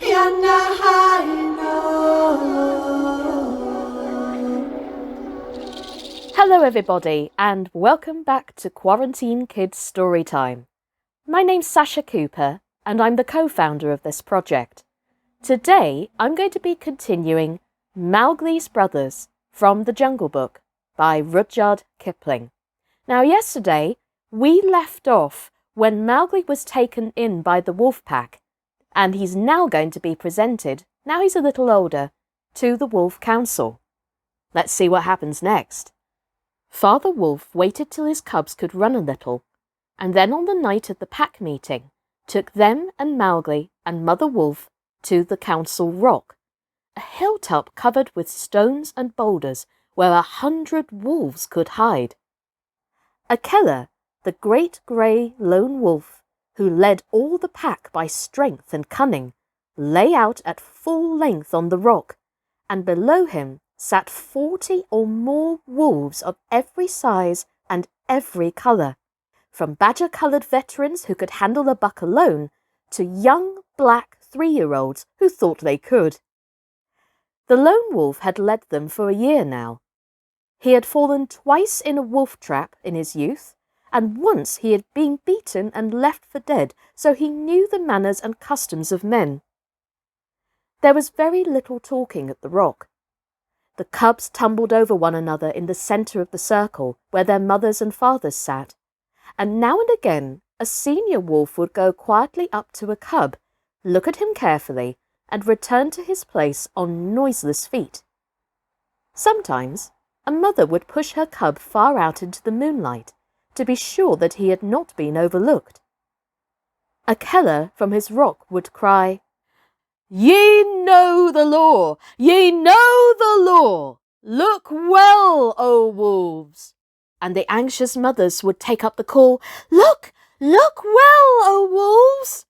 Hello everybody and welcome back to Quarantine Kids Storytime. My name's Sascha Cooper and I'm the co-founder of this project. Today I'm going to be continuing Mowgli's Brothers from the Jungle Book by Rudyard Kipling. Now yesterday we left off when Mowgli was taken in by the wolf pack and he's now going to be presented, now he's a little older, to the Wolf Council. Let's see what happens next. Father Wolf waited till his cubs could run a little, and then on the night of the pack meeting, took them and Mowgli and Mother Wolf to the Council Rock, a hilltop covered with stones and boulders where 100 wolves could hide. Akela, the great grey lone wolf, who led all the pack by strength and cunning, lay out at full length on the rock, and below him sat 40 or more wolves of every size and every colour, from badger-coloured veterans who could handle a buck alone to young black 3-year-olds who thought they could. The lone wolf had led them for a year now. He had fallen twice in a wolf trap in his youth, and once he had been beaten and left for dead, so he knew the manners and customs of men. There was very little talking at the rock. The cubs tumbled over one another in the centre of the circle where their mothers and fathers sat, and now and again a senior wolf would go quietly up to a cub, look at him carefully, and return to his place on noiseless feet. Sometimes a mother would push her cub far out into the moonlight to be sure that he had not been overlooked. Akela from his rock would cry, "Ye know the law! Ye know the law! Look well, O wolves!" And the anxious mothers would take up the call, "Look! Look well, O wolves!"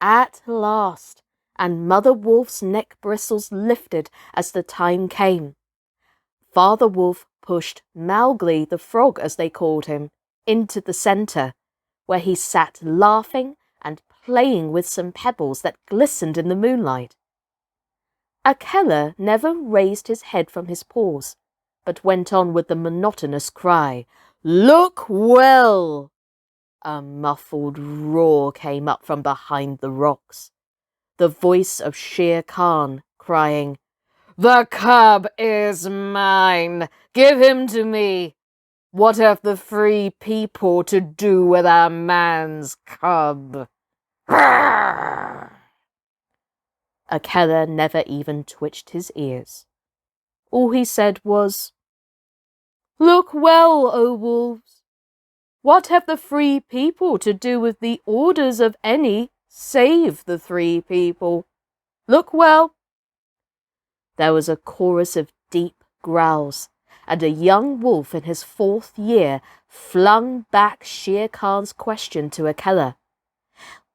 At last, and Mother Wolf's neck bristles lifted as the time came. Father Wolf pushed Mowgli, the frog as they called him, into the centre, where he sat laughing and playing with some pebbles that glistened in the moonlight. Akela never raised his head from his paws, but went on with the monotonous cry, "Look well!" A muffled roar came up from behind the rocks, the voice of Shere Khan crying, "The cub is mine! Give him to me! What have the free people to do with a man's cub?" Akela never even twitched his ears. All he said was, "Look well, O wolves! What have the free people to do with the orders of any save the free people? Look well!" There was a chorus of deep growls, and a young wolf in his 4th year flung back Shere Khan's question to Akela.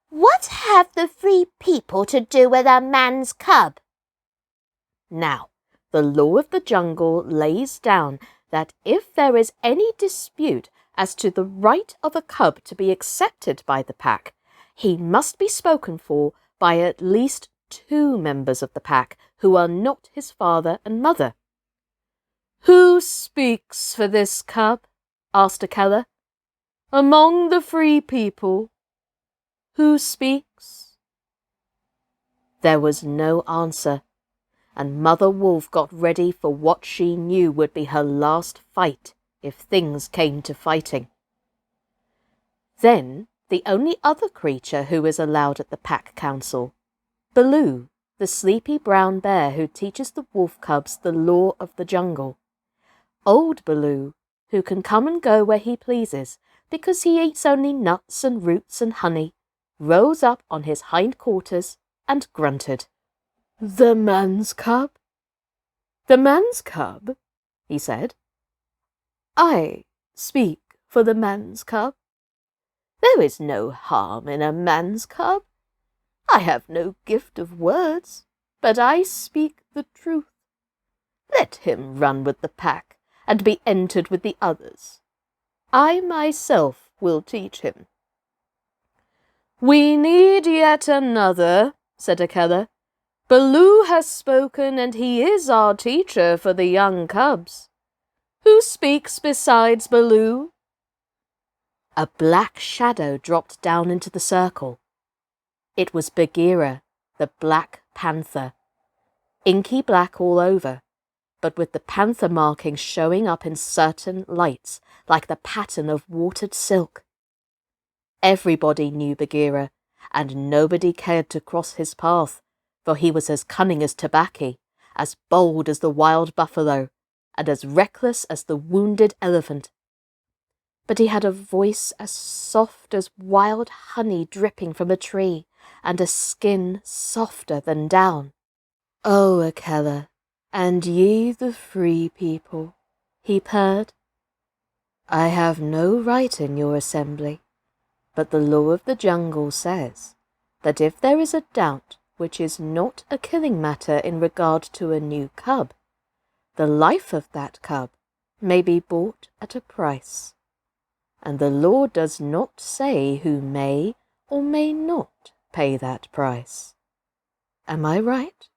"What have the free people to do with a man's cub?" Now, the law of the jungle lays down that if there is any dispute as to the right of a cub to be accepted by the pack, he must be spoken for by at least 2 members of the pack who are not his father and mother. "Who speaks for this cub?" asked Akela. "Among the free people, who speaks?" There was no answer, and Mother Wolf got ready for what she knew would be her last fight if things came to fighting. Then the only other creature who is allowed at the pack council, Baloo, the sleepy brown bear who teaches the wolf cubs the law of the jungle. Old Baloo, who can come and go where he pleases because he eats only nuts and roots and honey, rose up on his hindquarters and grunted. "The man's cub? The man's cub?" he said. "I speak for the man's cub. There is no harm in a man's cub. I have no gift of words, but I speak the truth. Let him run with the pack and be entered with the others. I myself will teach him." "We need yet another," said Akela. "Baloo has spoken, and he is our teacher for the young cubs. Who speaks besides Baloo?" A black shadow dropped down into the circle. It was Bagheera, the Black Panther, inky black all over, but with the panther markings showing up in certain lights like the pattern of watered silk. Everybody knew Bagheera, and nobody cared to cross his path, for he was as cunning as Tabaqui, as bold as the wild buffalo, and as reckless as the wounded elephant. But he had a voice as soft as wild honey dripping from a tree, and a skin softer than down. "Oh, Akela, and ye the free people," he purred, "I have no right in your assembly, but the law of the jungle says that if there is a doubt which is not a killing matter in regard to a new cub, the life of that cub may be bought at a price, and the law does not say who may or may not pay that price. Am I right?"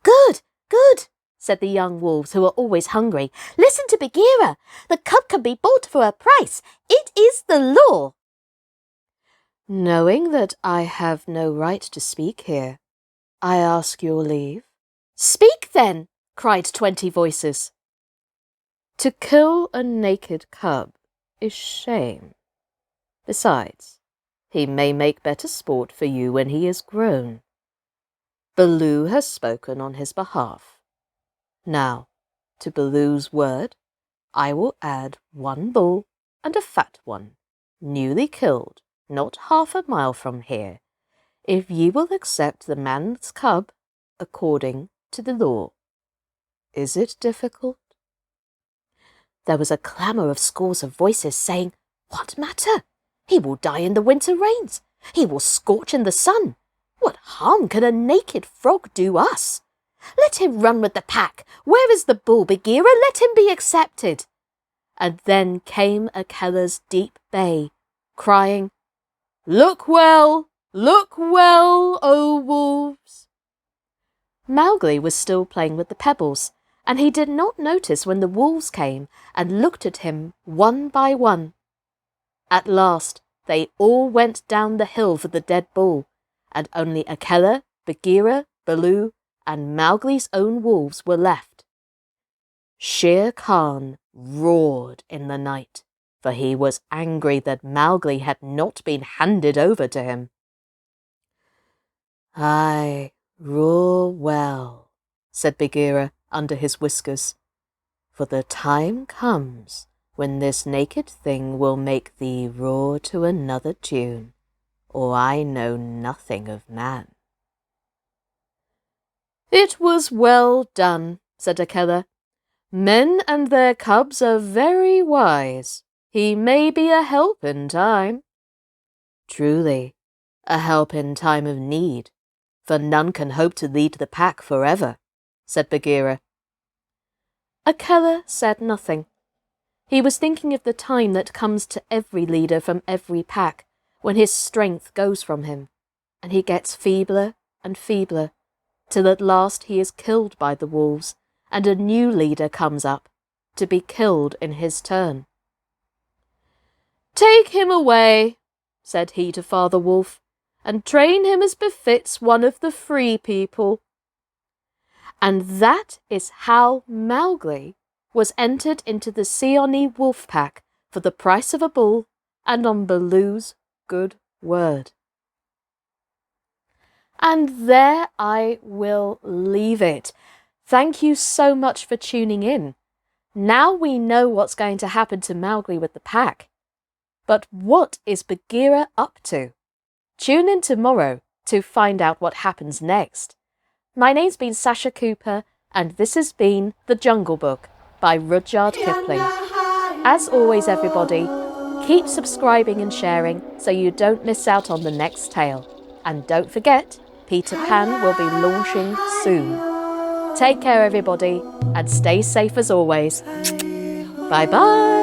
"Good, good," said the young wolves, who were always hungry. "Listen to Bagheera. The cub can be bought for a price. It is the law." "Knowing that I have no right to speak here, I ask your leave." "Speak then," cried 20 voices. "To kill a naked cub is shame. Besides, he may make better sport for you when he is grown. Baloo has spoken on his behalf. Now, to Baloo's word, I will add 1 bull and a fat one, newly killed, not half a mile from here, if ye will accept the man's cub according to the law. Is it difficult?" There was a clamour of scores of voices saying, "What matter? He will die in the winter rains. He will scorch in the sun. What harm can a naked frog do us? Let him run with the pack. Where is the bull, Bagheera? Let him be accepted." And then came Akela's deep bay, crying, "Look well, O wolves!" Mowgli was still playing with the pebbles, and he did not notice when the wolves came and looked at him one by one. At last they all went down the hill for the dead bull, and only Akela, Bagheera, Baloo, and Mowgli's own wolves were left. Shere Khan roared in the night, for he was angry that Mowgli had not been handed over to him. "Aye, roar well," said Bagheera under his whiskers, "for the time comes when this naked thing will make thee roar to another tune, or I know nothing of man." "It was well done," said Akela. "Men and their cubs are very wise. He may be a help in time." "Truly, a help in time of need, for none can hope to lead the pack forever," said Bagheera. Akela said nothing. He was thinking of the time that comes to every leader from every pack, when his strength goes from him, and he gets feebler and feebler, till at last he is killed by the wolves, and a new leader comes up, to be killed in his turn. "Take him away," said he to Father Wolf, "and train him as befits one of the free people." And that is how Mowgli was entered into the Seeonee wolf pack for the price of a bull and on Baloo's good word. And there I will leave it. Thank you so much for tuning in. Now we know what's going to happen to Mowgli with the pack. But what is Bagheera up to? Tune in tomorrow to find out what happens next. My name's been Sascha Cooper, and this has been The Jungle Book by Rudyard Kipling. As always, everybody, keep subscribing and sharing so you don't miss out on the next tale. And don't forget, Peter Pan will be launching soon. Take care, everybody, and stay safe as always. Bye-bye.